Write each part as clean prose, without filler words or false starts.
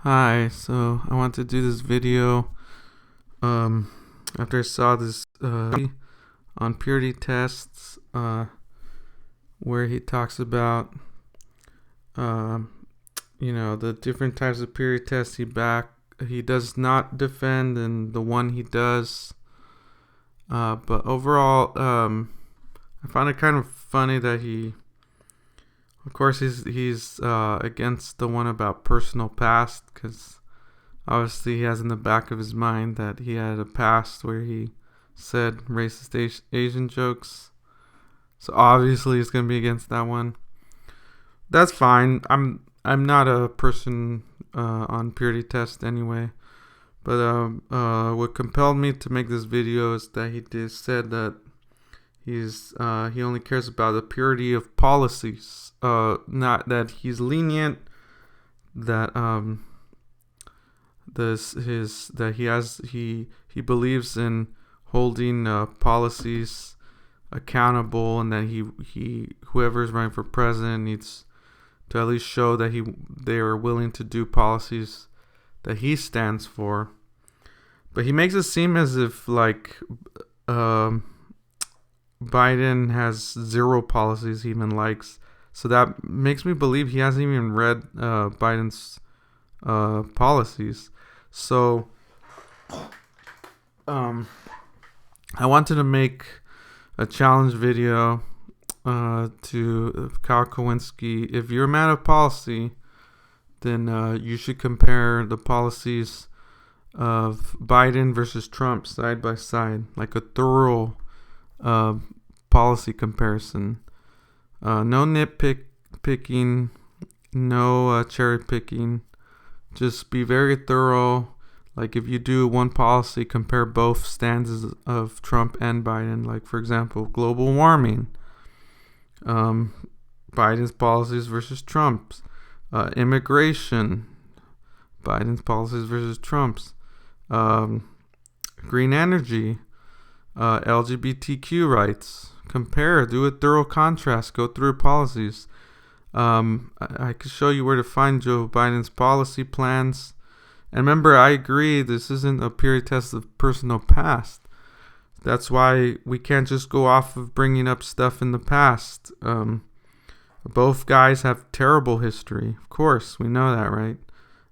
Hi, so I want to do this video um after I saw this on purity tests where he talks about um the different types of purity tests he does not defend, and the one he does, but overall I find it kind of funny that he, of course, he's against the one about personal past, because obviously he has in the back of his mind that he had a past where he said racist Asian jokes. So obviously he's gonna be against that one. That's fine. I'm not a person on purity test anyway. But what compelled me to make this video is that he just said that he only cares about the purity of policies. Not that he's lenient. That this his that he believes in holding policies accountable, and that he whoever's running for president needs to at least show that they are willing to do policies that he stands for. But he makes it seem as if um, Biden has zero policies he even likes. So that makes me believe he hasn't even read Biden's policies. So I wanted to make a challenge video to Kyle Kowinski. If you're a man of policy, then you should compare the policies of Biden versus Trump side by side, like a thorough policy comparison. No nitpicking, no cherry picking. Just be very thorough. Like, if you do one policy, compare both stances of Trump and Biden. Like, for example, global warming. Biden's policies versus Trump's. Immigration. Biden's policies versus Trump's. Green energy. LGBTQ rights. Compare. Do a thorough contrast. Go through policies. I could show you where to find Joe Biden's policy plans. And remember, I agree, this isn't a purity test of personal past. That's why we can't just go off of bringing up stuff in the past. Both guys have terrible history. Of course, we know that, right?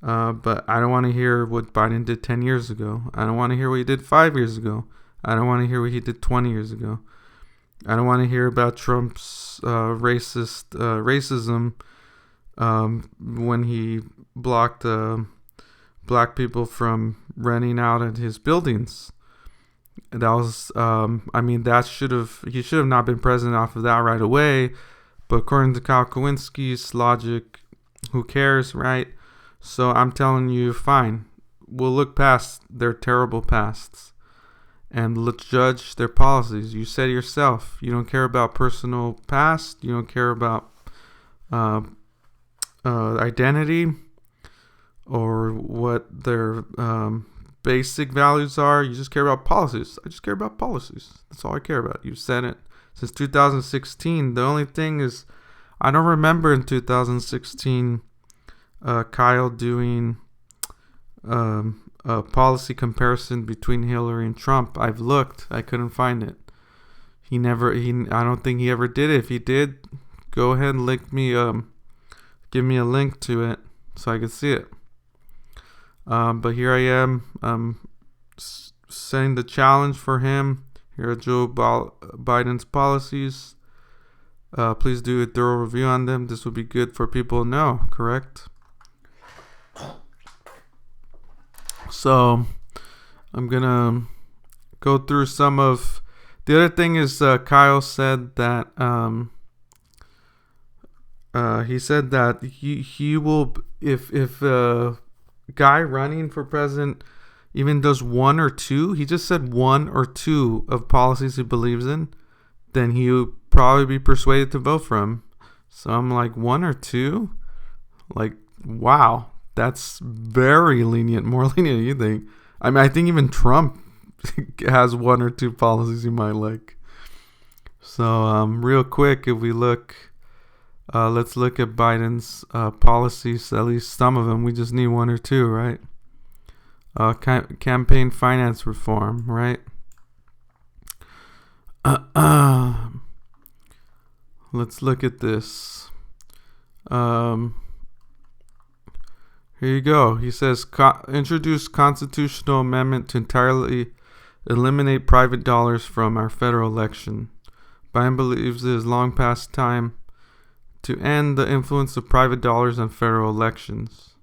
But I don't want to hear what Biden did 10 years ago. I don't want to hear what he did 5 years ago. I don't want to hear what he did 20 years ago. I don't want to hear about Trump's racism when he blocked black people from renting out at his buildings. That was, he should have not been president off of that right away. But according to Kyle Kowinski's logic, who cares, right? So I'm telling you, fine. We'll look past their terrible pasts and let's judge their policies. You said yourself, you don't care about personal past. You don't care about identity or what their basic values are. You just care about policies. I just care about policies. That's all I care about. You've said it since 2016. The only thing is, I don't remember in 2016 Kyle doing a policy comparison between Hillary and Trump. I've looked. I couldn't find it. I don't think he ever did it. If he did, go ahead and give me a link to it so I could see it. But here I am, setting the challenge for him. Here are Joe Biden's policies. Please do a thorough review on them. This would be good for people to know, correct? So I'm gonna go through some of the other thing. Is Kyle said that he said that he will, if guy running for president even does one or two, he just said one or two of policies he believes in, then he would probably be persuaded to vote for him. So I'm like, one or two? Like, wow, that's very lenient, more lenient than you think. I mean, I think even Trump has one or two policies you might like. So real quick, if we look Let's look at Biden's policies, at least some of them. We just need one or two, right? Campaign finance reform, right? Let's look at this. Here you go. He says, introduce constitutional amendment to entirely eliminate private dollars from our federal election. Biden believes it is long past time to end the influence of private dollars on federal elections.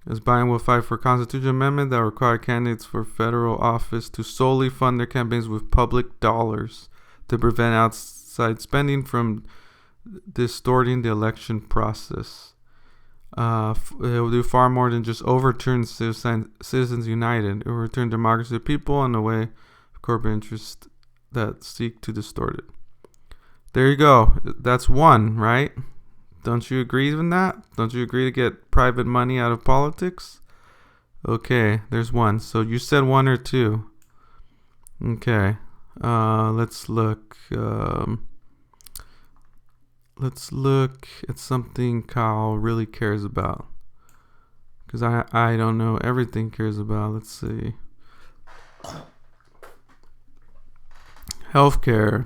As Biden will fight for a constitutional amendment that will require candidates for federal office to solely fund their campaigns with public dollars to prevent outside spending from distorting the election process. It will do far more than just overturn Citizens United. It will return democracy to people in a way of corporate interests that seek to distort it. There you go. That's one, right? Don't you agree with that? Don't you agree to get private money out of politics? Okay, there's one. So you said one or two. Okay. Let's look. Let's look at something Kyle really cares about. Because I don't know everything cares about. Let's see. Healthcare.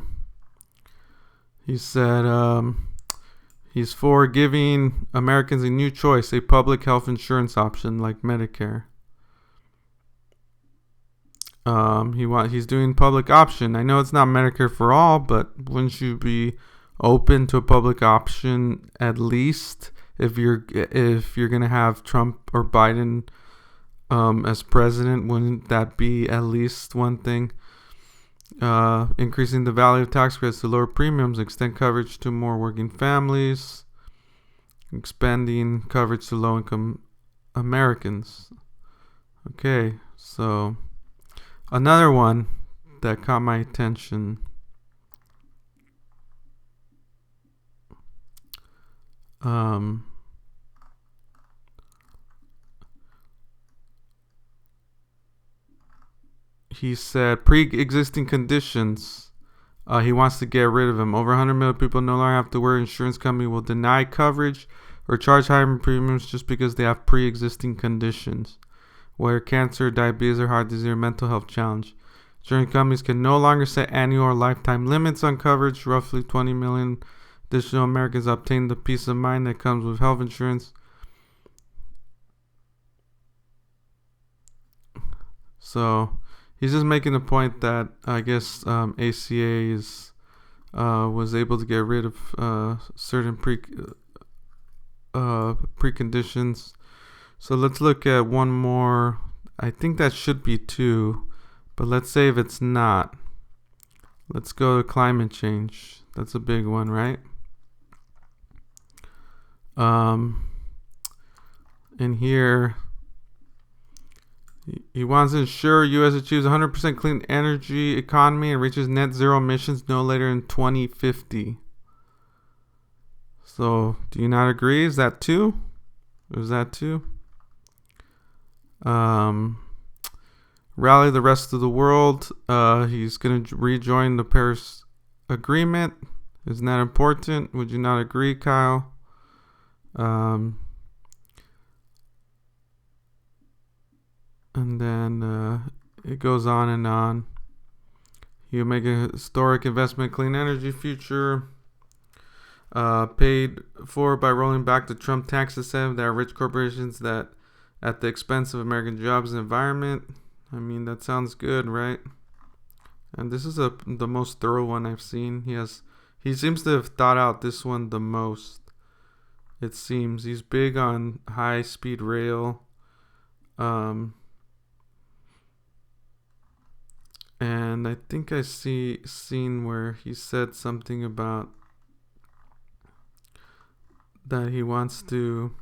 He said he's for giving Americans a new choice, a public health insurance option like Medicare. He's doing public option. I know it's not Medicare for all, but wouldn't you be open to a public option at least if you're gonna have Trump or Biden as president? Wouldn't that be at least one thing? Increasing the value of tax credits to lower premiums, extend coverage to more working families, expanding coverage to low-income Americans. Okay, so another one that caught my attention. He said pre-existing conditions. He wants to get rid of them. Over 100 million people no longer have to worry. Insurance company will deny coverage or charge higher premiums just because they have pre-existing conditions, whether cancer, diabetes, or heart disease, or mental health challenge. Insurance companies can no longer set annual or lifetime limits on coverage. Roughly 20 million additional Americans obtain the peace of mind that comes with health insurance. So he's just making the point that I guess ACA was able to get rid of certain preconditions. So let's look at one more. I think that should be two, but let's say if it's not. Let's go to climate change. That's a big one, right? In here, he wants to ensure U.S. achieves 100% clean energy economy and reaches net zero emissions no later than 2050. So, do you not agree? Is that two? Is that two? Rally the rest of the world. He's going to rejoin the Paris Agreement. Isn't that important? Would you not agree, Kyle? And then it goes on and on. He'll make a historic investment in clean energy future. Paid for by rolling back the Trump tax incentive that are rich corporations that at the expense of American jobs and environment. I mean, that sounds good, right? And this is the most thorough one I've seen. He seems to have thought out this one the most. It seems he's big on high speed rail. And I think I seen where he said something about that he wants to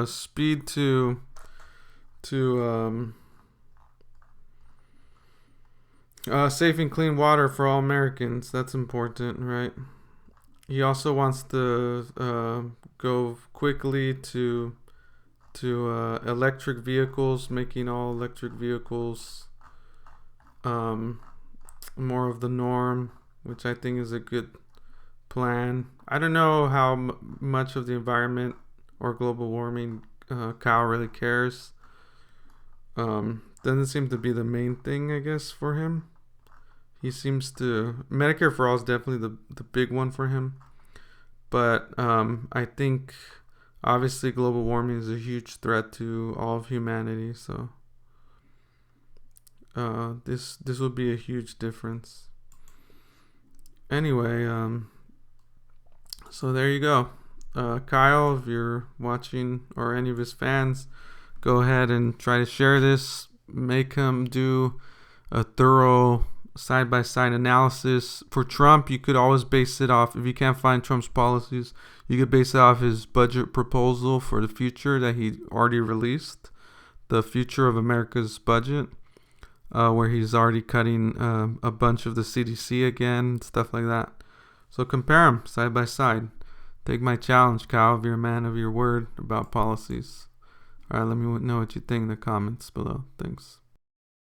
speed to safe and clean water for all Americans. That's important, right? He also wants to go quickly to to electric vehicles, making all electric vehicles more of the norm, which I think is a good plan. I don't know how much of the environment or global warming Kyle really cares. Doesn't seem to be the main thing, I guess, for him. He seems to Medicare for All is definitely the big one for him. But I think obviously global warming is a huge threat to all of humanity. So this would be a huge difference. Anyway, so there you go. Kyle, if you're watching, or any of his fans, go ahead and try to share this. Make him do a thorough side-by-side analysis. For Trump, you could always base it off, if you can't find Trump's policies, you could base it off his budget proposal for the future that he already released, the future of America's budget, where he's already cutting a bunch of the CDC again, stuff like that. So compare them side by side. Take my challenge, Kyle, if you're a man of your word about policies. All right, let me know what you think in the comments below. Thanks.